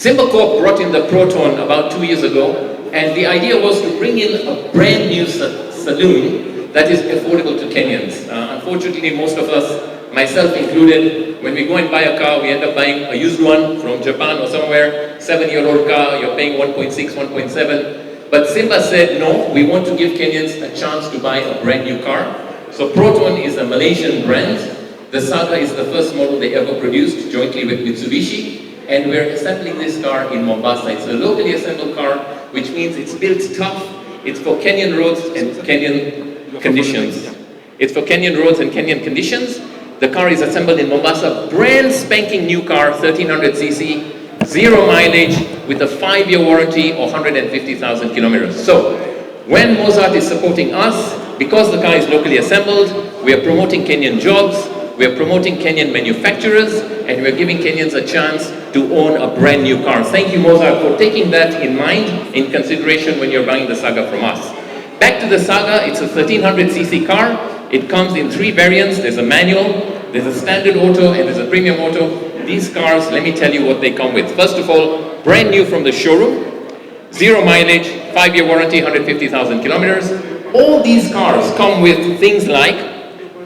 Supercorp brought in the Proton about 2 years ago, and the idea was to bring in a brand new saloon that is affordable to Kenyans. Unfortunately, most of us, myself included, when we go and buy a car, we end up buying a used one from Japan or somewhere, 7-year-old car, you're paying 1.6, 1.7. But Simba said, no, we want to give Kenyans a chance to buy a brand new car. So Proton is a Malaysian brand. The Saga is the first model they ever produced jointly with Mitsubishi. And we're assembling this car in Mombasa. It's a locally assembled car, which means it's built tough. It's for Kenyan roads and Kenyan conditions. It's for Kenyan roads and Kenyan conditions. The car is assembled in Mombasa, brand spanking new car, 1300cc, 0 mileage, with a 5-year warranty or 150,000 kilometers. So, when Mozart is supporting us, because the car is locally assembled, we are promoting Kenyan jobs, we are promoting Kenyan manufacturers, and we are giving Kenyans a chance to own a brand new car. Thank you, Mozart, for taking that in mind, in consideration when you're buying the Saga from us. Back to the Saga, it's a 1300cc car. It comes in 3 variants. There's a manual, there's a standard auto, and there's a premium auto. These cars, let me tell you what they come with. First of all, brand new from the showroom, 0 mileage, 5-year warranty, 150,000 kilometers. All these cars come with things like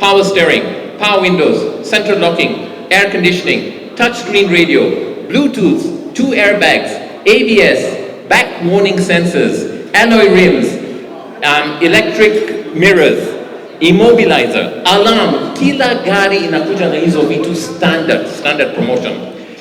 power steering, power windows, central locking, air conditioning, touchscreen radio, Bluetooth, 2 airbags, ABS, back warning sensors, alloy rims, electric mirrors, immobilizer, alarm. Kila gari inakuja na hizo vitu standard promotion.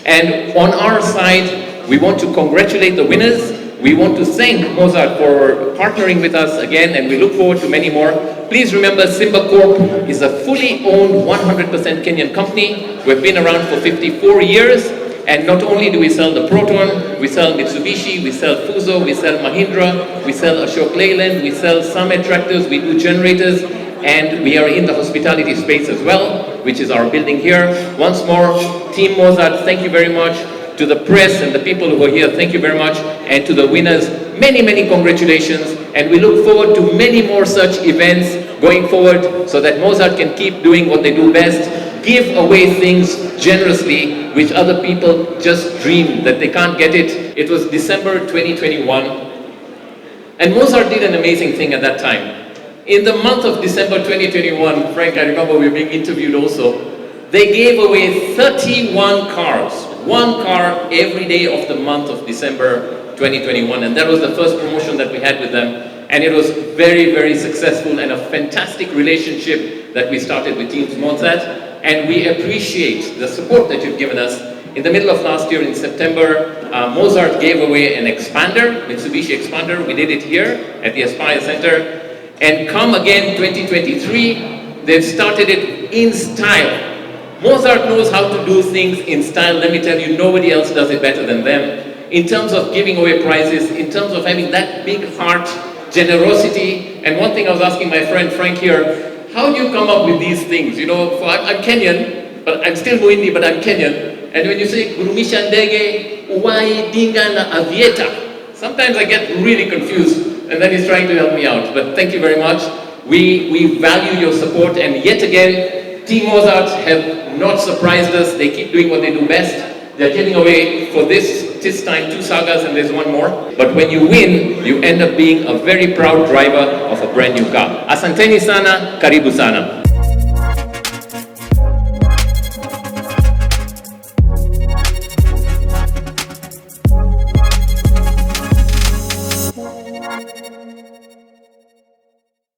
And on our side, we want to congratulate the winners. We want to thank Mozart for partnering with us again, and we look forward to many more. Please remember, Supercorp is a fully owned 100% Kenyan company. We've been around for 54 years, and not only do we sell the Proton, we sell Mitsubishi, we sell Fuso, we sell Mahindra, we sell Ashok Leyland, we sell Summit tractors, we do generators, and we are in the hospitality space as well, which is our building here. Once more, Team Mozart, thank you very much. To the press and the people who are here, thank you very much. And to the winners, many congratulations. And we look forward to many more such events going forward so that Mozart can keep doing what they do best, give away things generously, which other people just dream that they can't get it. It was December 2021. And Mozart did an amazing thing at that time. In the month of December 2021, Frank, I remember we were being interviewed also, they gave away 31 cars. 1 car every day of the month of December 2021, and that was the first promotion that we had with them, and it was very successful and a fantastic relationship that we started with Team Mozart, and we appreciate the support that you've given us. In the middle of last year in September, Mozart gave away an expander, Mitsubishi expander. We did it here at the Aspire Center, and come again 2023, they've started it in style. Mozart knows how to do things in style. Let me tell you, nobody else does it better than them. In terms of giving away prizes, in terms of having that big heart, generosity. And one thing I was asking my friend Frank here, how do you come up with these things? You know, I'm Kenyan, but I'm still Muindi, but I'm Kenyan. And when you say, Gurumisha Ndege, Uwai, Dinga na Avieta, sometimes I get really confused. And then he's trying to help me out. But thank you very much. We value your support. And yet again, Team Mozart have not surprised us. They keep doing what they do best. They're giving away for this time 2 Sagas, and there's 1 more. But when you win, you end up being a very proud driver of a brand new car. Asanteni sana, karibu sana.